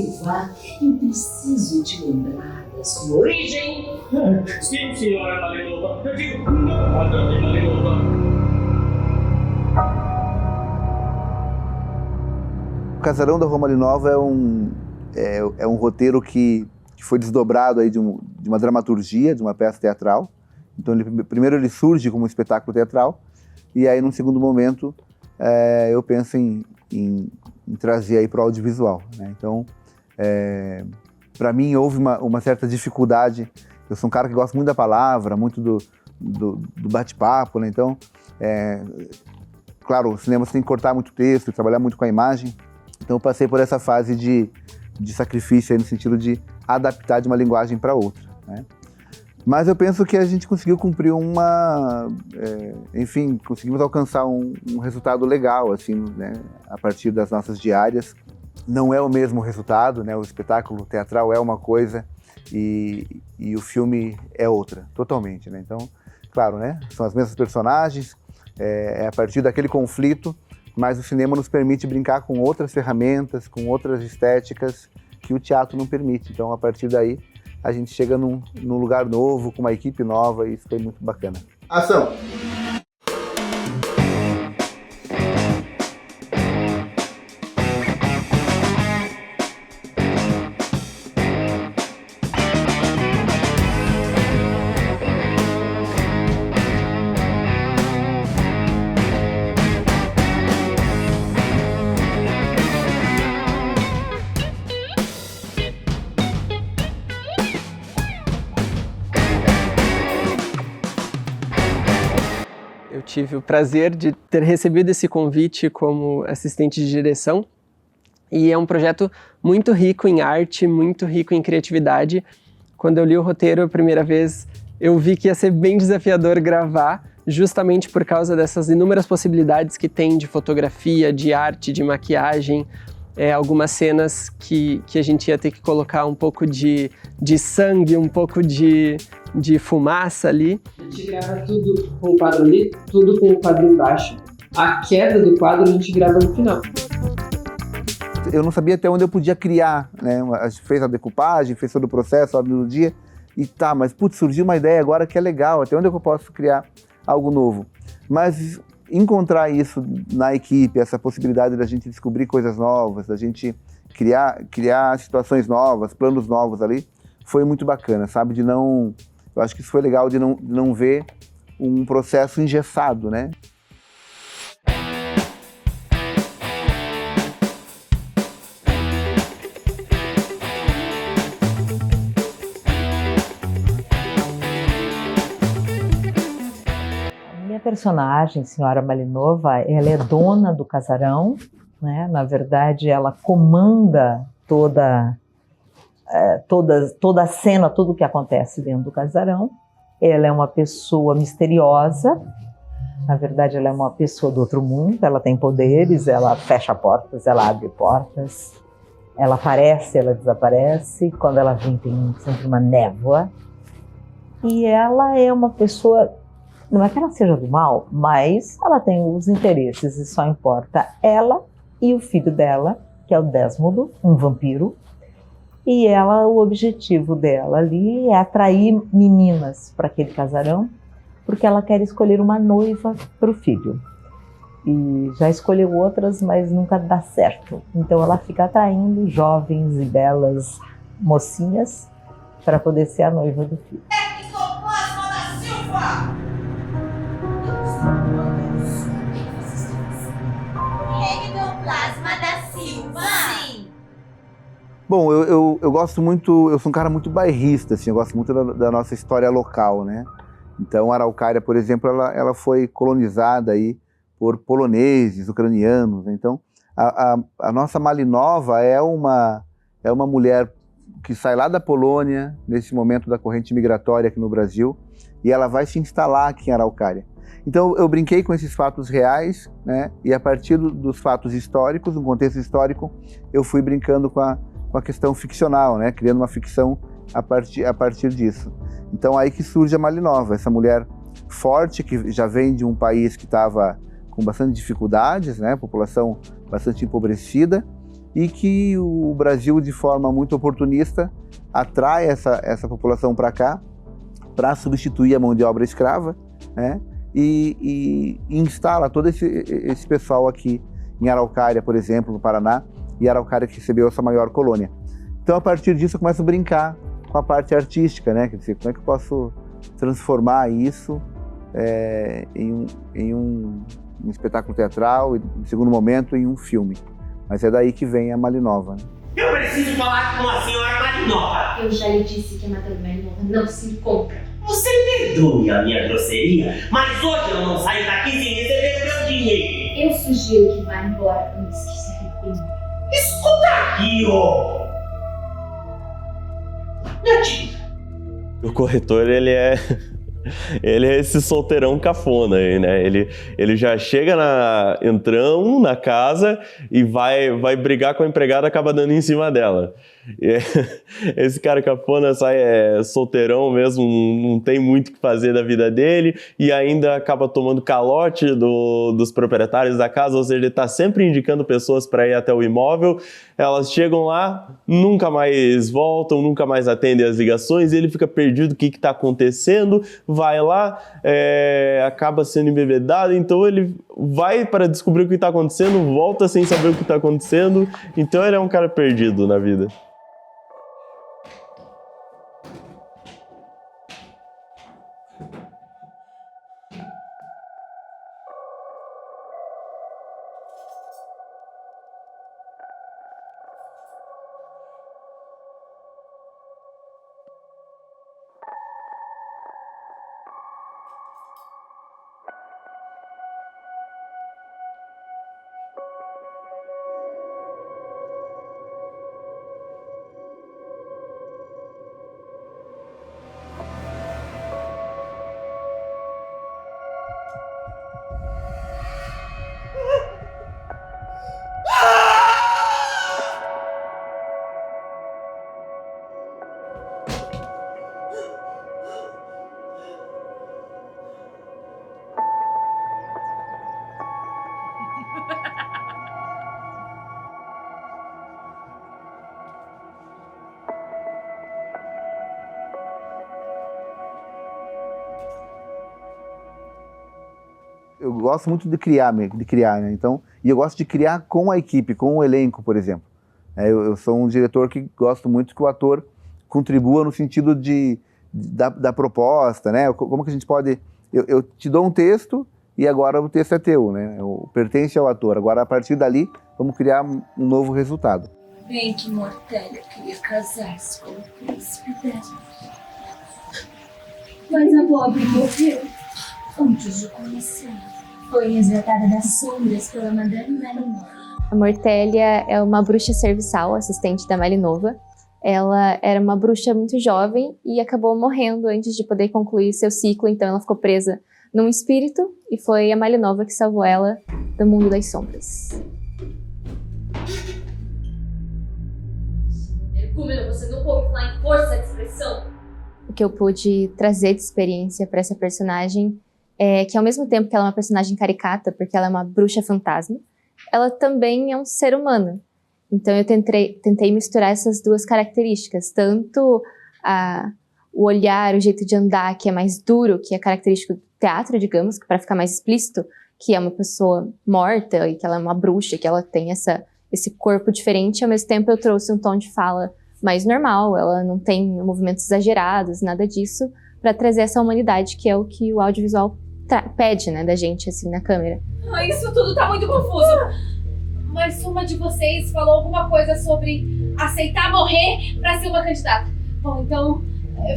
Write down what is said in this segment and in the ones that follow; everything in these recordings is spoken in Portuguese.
Silva, eu preciso te lembrar da sua origem. Sim, senhora Malinova. Eu digo, não, madame Malinova. O Casarão da Rua Malinova é um roteiro que foi desdobrado aí de uma dramaturgia, de uma peça teatral. Então, primeiro ele surge como um espetáculo teatral, e aí, num segundo momento, eu penso em trazer aí para o audiovisual, né? Então, para mim, houve uma certa dificuldade. Eu sou um cara que gosta muito da palavra, muito do bate-papo, né? Então, claro, o cinema você tem que cortar muito texto, trabalhar muito com a imagem. Então, eu passei por essa fase de sacrifício aí, no sentido de adaptar de uma linguagem para outra, né? Mas eu penso que a gente conseguiu cumprir enfim, conseguimos alcançar um resultado legal, assim, né, a partir das nossas diárias. Não é o mesmo resultado, né? O espetáculo teatral é uma coisa e o filme é outra, totalmente, né? Então, claro, né? São as mesmas personagens, é a partir daquele conflito, mas o cinema nos permite brincar com outras ferramentas, com outras estéticas que o teatro não permite. Então, a partir daí, a gente chega num lugar novo, com uma equipe nova, e isso foi muito bacana. Ação! Eu tive o prazer de ter recebido esse convite como assistente de direção, e é um projeto muito rico em arte, muito rico em criatividade. Quando eu li o roteiro a primeira vez, eu vi que ia ser bem desafiador gravar, justamente por causa dessas inúmeras possibilidades que tem de fotografia, de arte, de maquiagem, algumas cenas que a gente ia ter que colocar um pouco de sangue, um pouco de fumaça ali. A gente grava tudo com o quadro ali, tudo com o quadro embaixo. A queda do quadro a gente grava no final. Eu não sabia até onde eu podia criar, né? A gente fez a decupagem, fez todo o processo, a ordem do dia, e tá, mas putz, surgiu uma ideia agora que é legal, até onde eu posso criar algo novo? Mas encontrar isso na equipe, essa possibilidade da gente descobrir coisas novas, da gente criar situações novas, planos novos ali, foi muito bacana, sabe? Eu acho que isso foi legal de não ver um processo engessado, né? A minha personagem, Senhora Malinova, ela é dona do casarão, né? Na verdade, ela comanda toda a cena, tudo o que acontece dentro do casarão. Ela é uma pessoa misteriosa, na verdade ela é uma pessoa do outro mundo, ela tem poderes, ela fecha portas, ela abre portas, ela aparece, ela desaparece, quando ela vem tem sempre uma névoa. E ela é uma pessoa, não é que ela seja do mal, mas ela tem os interesses e só importa ela e o filho dela, que é o Desmodo, um vampiro. E o objetivo dela ali é atrair meninas para aquele casarão, porque ela quer escolher uma noiva para o filho. E já escolheu outras, mas nunca dá certo. Então ela fica atraindo jovens e belas mocinhas para poder ser a noiva do filho. Ectoplasma da Silva! Ectoplasma da Silva! Sim! Bom, eu gosto muito, eu sou um cara muito bairrista, assim, eu gosto muito da nossa história local, né? Então, a Araucária, por exemplo, ela foi colonizada aí por poloneses, ucranianos, né? Então, a nossa Malinova é uma mulher que sai lá da Polônia, nesse momento da corrente migratória aqui no Brasil, e ela vai se instalar aqui em Araucária. Então, eu brinquei com esses fatos reais, né? E a partir dos fatos históricos, no contexto histórico, eu fui brincando com a questão ficcional, né? Criando uma ficção a partir disso. Então, aí que surge a Malinova, essa mulher forte, que já vem de um país que estava com bastante dificuldades, né? População bastante empobrecida, e que o Brasil, de forma muito oportunista, atrai essa população para cá para substituir a mão de obra escrava, né? E instala todo esse pessoal aqui em Araucária, por exemplo, no Paraná, e Araucária que recebeu essa maior colônia. Então, a partir disso, eu começo a brincar com a parte artística, né? Quer dizer, como é que eu posso transformar isso em um espetáculo teatral e, no segundo momento, em um filme. Mas é daí que vem a Malinova, né? Eu preciso falar com a senhora Malinova. Eu já lhe disse que a Madame Malinova não se encontra. Você perdoe a minha grosseria, mas hoje eu não saio daqui sem receber meu dinheiro. Eu sugiro que vá embora antes que se arrependa. Escuta aqui, ô! Minha tia. O corretor, ele é esse solteirão cafona aí, né? Ele já chega entrando na casa e vai brigar com a empregada, acaba dando em cima dela. Esse cara cafona sai solteirão mesmo, não tem muito o que fazer da vida dele e ainda acaba tomando calote dos proprietários da casa, ou seja, ele está sempre indicando pessoas para ir até o imóvel. Elas chegam lá, nunca mais voltam, nunca mais atendem as ligações, e ele fica perdido, o que está acontecendo, vai lá, acaba sendo embebedado, então ele vai para descobrir o que está acontecendo, volta sem saber o que está acontecendo, então ele é um cara perdido na vida. Eu gosto muito de criar, né? Então, e eu gosto de criar com a equipe, com o elenco, por exemplo. Eu sou um diretor que gosto muito que o ator contribua no sentido da proposta, né? Como que a gente pode... Eu te dou um texto e agora o texto é teu, né? Pertence ao ator. Agora, a partir dali, vamos criar um novo resultado. Bem que Mortélia queria casar-se com o príncipe dela. Mas a Bob morreu antes de conhecer. Foi resgatada das sombras pela Madame Malinova. A Mortélia é uma bruxa serviçal, assistente da Malinova. Ela era uma bruxa muito jovem e acabou morrendo antes de poder concluir seu ciclo, então ela ficou presa num espírito e foi a Malinova que salvou ela do mundo das sombras. Energúmeno, você não pode falar em força de expressão? O que eu pude trazer de experiência para essa personagem é que, ao mesmo tempo que ela é uma personagem caricata, porque ela é uma bruxa fantasma, ela também é um ser humano. Então eu tentei misturar essas duas características, tanto o olhar, o jeito de andar, que é mais duro, que é característico do teatro, digamos, para ficar mais explícito, que é uma pessoa morta e que ela é uma bruxa, que ela tem esse corpo diferente. Ao mesmo tempo eu trouxe um tom de fala mais normal, ela não tem movimentos exagerados, nada disso, para trazer essa humanidade, que é o que o audiovisual pede, né, da gente, assim, na câmera. Isso tudo tá muito confuso. Mas uma de vocês falou alguma coisa sobre aceitar morrer pra ser uma candidata. Bom, então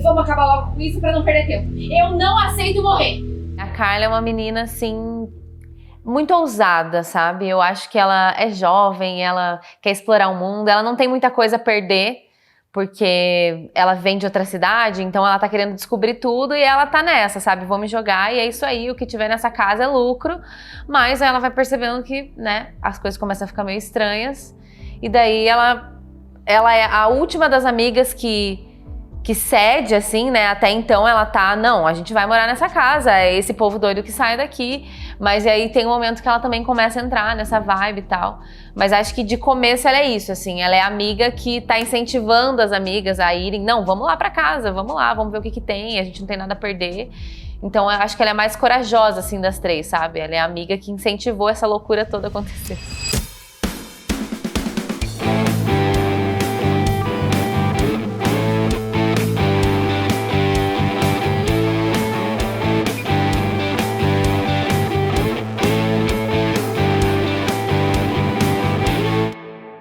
vamos acabar logo com isso pra não perder tempo. Eu não aceito morrer. A Carla é uma menina, assim, muito ousada, sabe? Eu acho que ela é jovem, ela quer explorar o mundo, ela não tem muita coisa a perder, porque ela vem de outra cidade, então ela tá querendo descobrir tudo e ela tá nessa, sabe? Vou me jogar e é isso aí, o que tiver nessa casa é lucro. Mas aí ela vai percebendo que, né, as coisas começam a ficar meio estranhas. E daí ela é a última das amigas que cede, assim, né? Até então ela tá, não, a gente vai morar nessa casa, é esse povo doido que sai daqui. Mas aí tem um momento que ela também começa a entrar nessa vibe e tal. Mas acho que de começo ela é isso, assim, ela é a amiga que tá incentivando as amigas a irem, não, vamos lá pra casa, vamos lá, vamos ver o que tem, a gente não tem nada a perder. Então eu acho que ela é mais corajosa, assim, das três, sabe? Ela é a amiga que incentivou essa loucura toda a acontecer.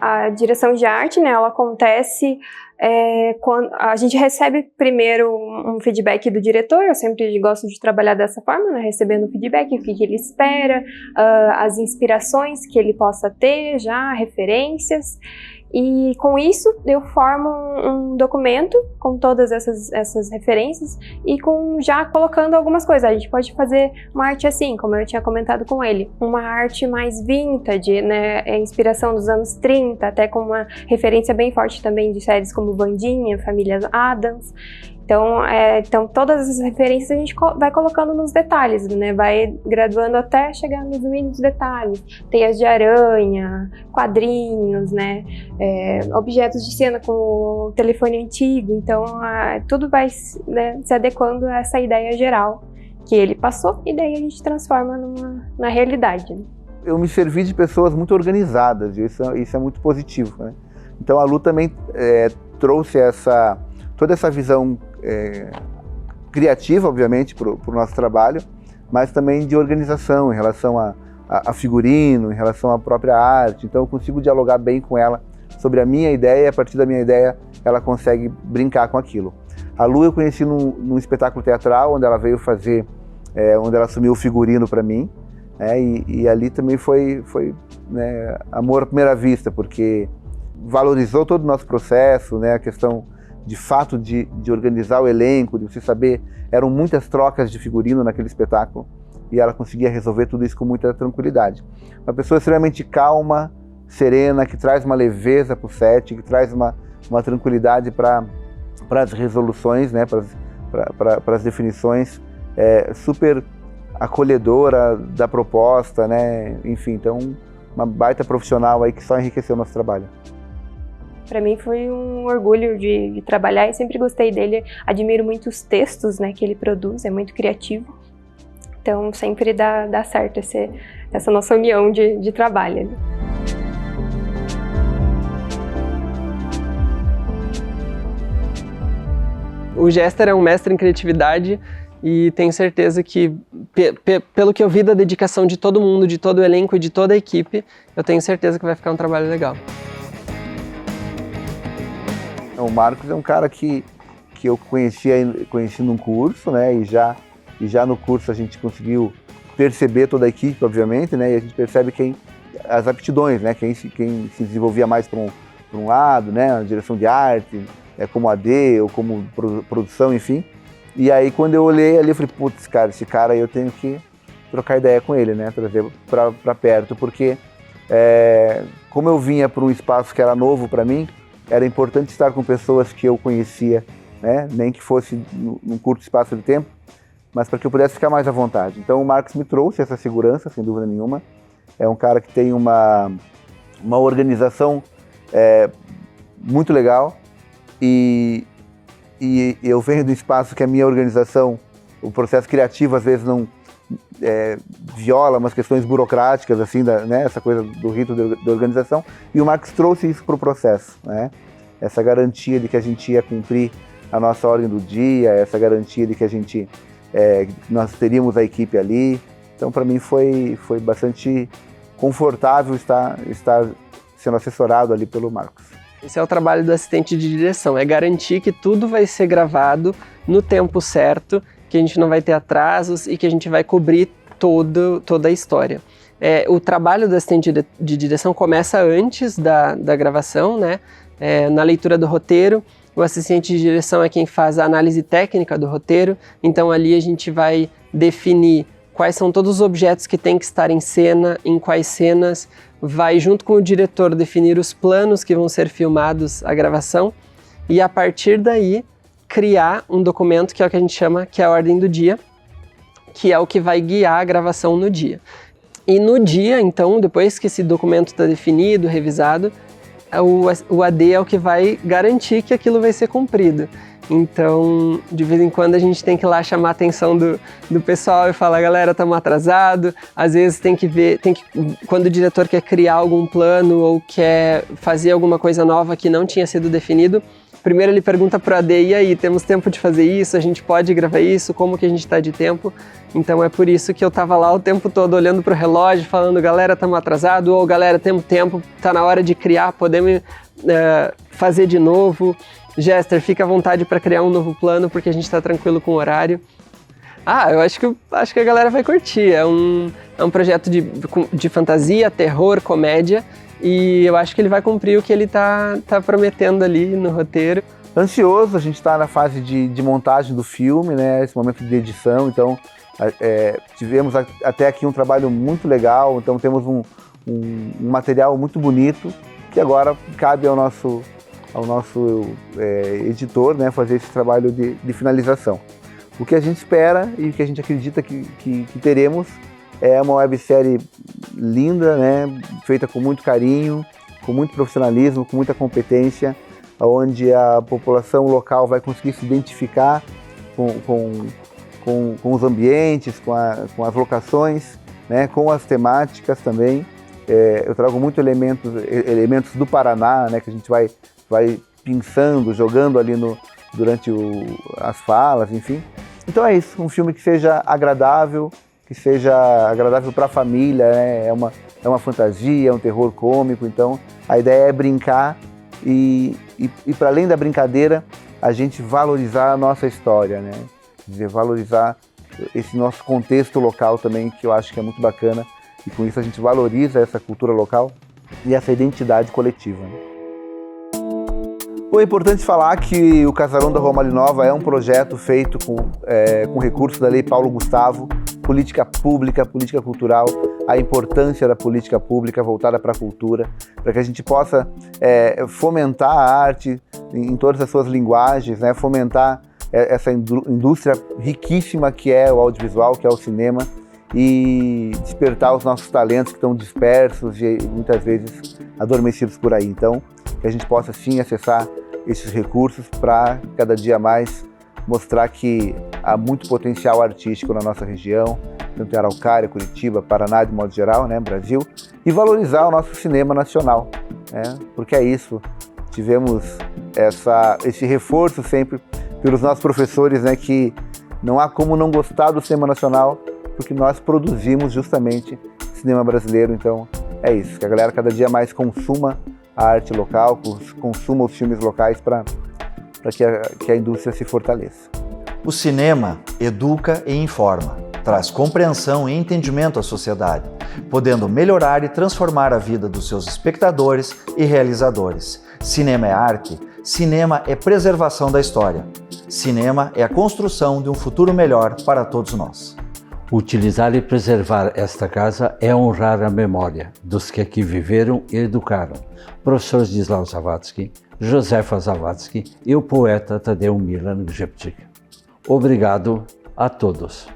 A direção de arte, né, ela acontece quando a gente recebe primeiro um feedback do diretor. Eu sempre gosto de trabalhar dessa forma, né, recebendo feedback, o que ele espera, as inspirações que ele possa ter já, referências. E com isso eu formo um documento com todas essas referências e já colocando algumas coisas. A gente pode fazer uma arte assim, como eu tinha comentado com ele, uma arte mais vintage, né, inspiração dos anos 30, até com uma referência bem forte também de séries como Wandinha, Família Addams. Então todas as referências a gente vai colocando nos detalhes, né? Vai graduando até chegar nos mínimos detalhes. Teias de aranha, quadrinhos, né? Objetos de cena como o telefone antigo. Então tudo vai, né, se adequando a essa ideia geral que ele passou e daí a gente transforma na realidade. Eu me servi de pessoas muito organizadas e isso é muito positivo, né? Então a Lu também trouxe toda essa visão criativa, obviamente, para o nosso trabalho, mas também de organização em relação a figurino, em relação à própria arte. Então eu consigo dialogar bem com ela sobre a minha ideia e a partir da minha ideia ela consegue brincar com aquilo. A Lu eu conheci num espetáculo teatral onde ela veio fazer, onde ela assumiu o figurino para mim, e ali também foi né, amor à primeira vista, porque valorizou todo o nosso processo, né, a questão de fato de organizar o elenco, de você saber, eram muitas trocas de figurino naquele espetáculo e ela conseguia resolver tudo isso com muita tranquilidade. Uma pessoa extremamente calma, serena, que traz uma leveza para o set, que traz uma tranquilidade para as resoluções, né, para as definições, super acolhedora da proposta, né, enfim, então uma baita profissional aí que só enriqueceu o nosso trabalho. Para mim foi um orgulho de trabalhar e sempre gostei dele. Admiro muito os textos, né, que ele produz, é muito criativo. Então sempre dá certo essa nossa união de trabalho. O Jester é um mestre em criatividade e tenho certeza que, pelo que eu vi da dedicação de todo mundo, de todo o elenco e de toda a equipe, eu tenho certeza que vai ficar um trabalho legal. O Marcos é um cara que eu conheci num curso, né, e já no curso a gente conseguiu perceber toda a equipe, obviamente, né, e a gente percebe as aptidões, né, quem se desenvolvia mais para um lado, né, a direção de arte, como AD ou como produção, enfim. E aí quando eu olhei ali, eu falei, putz, cara, esse cara aí eu tenho que trocar ideia com ele, né, trazer para perto, porque como eu vinha para um espaço que era novo para mim, era importante estar com pessoas que eu conhecia, né? Nem que fosse num curto espaço de tempo, mas para que eu pudesse ficar mais à vontade. Então o Marcos me trouxe essa segurança, sem dúvida nenhuma. É um cara que tem uma organização muito legal e eu venho do espaço que a minha organização, o processo criativo às vezes não viola umas questões burocráticas, assim, né, essa coisa do rito da organização, e o Marcos trouxe isso para o processo, né? Essa garantia de que a gente ia cumprir a nossa ordem do dia, essa garantia de que nós teríamos a equipe ali. Então, para mim, foi bastante confortável estar sendo assessorado ali pelo Marcos. Esse é o trabalho do assistente de direção, é garantir que tudo vai ser gravado no tempo certo, que a gente não vai ter atrasos e que a gente vai cobrir toda a história. O trabalho do assistente de direção começa antes da gravação, né? Na leitura do roteiro. O assistente de direção é quem faz a análise técnica do roteiro, então ali a gente vai definir quais são todos os objetos que tem que estar em cena, em quais cenas, vai junto com o diretor definir os planos que vão ser filmados a gravação e a partir daí criar um documento que é o que a gente chama que é a ordem do dia, que é o que vai guiar a gravação no dia. E no dia, então, depois que esse documento está definido, revisado, o AD é o que vai garantir que aquilo vai ser cumprido. Então, de vez em quando a gente tem que ir lá chamar a atenção do pessoal e falar, galera, estamos atrasados. Às vezes quando o diretor quer criar algum plano ou quer fazer alguma coisa nova que não tinha sido definido, primeiro ele pergunta pro AD, e aí, temos tempo de fazer isso? A gente pode gravar isso? Como que a gente está de tempo? Então é por isso que eu estava lá o tempo todo olhando pro relógio, falando, galera, estamos atrasados, ou galera, temos tempo, tá na hora de criar, podemos fazer de novo. Jester, fica à vontade para criar um novo plano, porque a gente está tranquilo com o horário. Eu acho que a galera vai curtir. É um projeto de fantasia, terror, comédia, e eu acho que ele vai cumprir o que ele tá prometendo ali no roteiro. Ansioso, a gente está na fase de montagem do filme, né? Esse momento de edição, então tivemos até aqui um trabalho muito legal, então temos um material muito bonito, que agora cabe ao nosso editor, né, fazer esse trabalho de finalização. O que a gente espera e o que a gente acredita que teremos é uma websérie linda, né, feita com muito carinho, com muito profissionalismo, com muita competência, onde a população local vai conseguir se identificar com os ambientes, com as locações, né, com as temáticas também. Eu trago muito elementos do Paraná, né, que a gente vai pensando, jogando ali durante as falas, enfim. Então é isso, um filme que seja agradável para a família, né? É uma fantasia, é um terror cômico, então a ideia é brincar e para além da brincadeira, a gente valorizar a nossa história, né? Quer dizer, valorizar esse nosso contexto local também, que eu acho que é muito bacana, e com isso a gente valoriza essa cultura local e essa identidade coletiva, né? É importante falar que o Casarão da Rua Malinova é um projeto feito com recursos da Lei Paulo Gustavo, política pública, política cultural, a importância da política pública voltada para a cultura, para que a gente possa fomentar a arte em todas as suas linguagens, né? Fomentar essa indústria riquíssima que é o audiovisual, que é o cinema, e despertar os nossos talentos que estão dispersos e muitas vezes adormecidos por aí. Então, que a gente possa sim acessar esses recursos para cada dia mais mostrar que há muito potencial artístico na nossa região, tanto em Araucária, Curitiba, Paraná, de modo geral, né, Brasil, e valorizar o nosso cinema nacional, né, porque é isso. Tivemos esse reforço sempre pelos nossos professores, né, que não há como não gostar do cinema nacional, porque nós produzimos justamente cinema brasileiro. Então é isso, que a galera cada dia mais consuma a arte local, consuma os filmes locais para que a indústria se fortaleça. O cinema educa e informa, traz compreensão e entendimento à sociedade, podendo melhorar e transformar a vida dos seus espectadores e realizadores. Cinema é arte, cinema é preservação da história. Cinema é a construção de um futuro melhor para todos nós. Utilizar e preservar esta casa é honrar a memória dos que aqui viveram e educaram. Professor Zdzisław Zawadzki, Josefa Zawadzki e o poeta Tadeu Milan Grzebczyk. Obrigado a todos.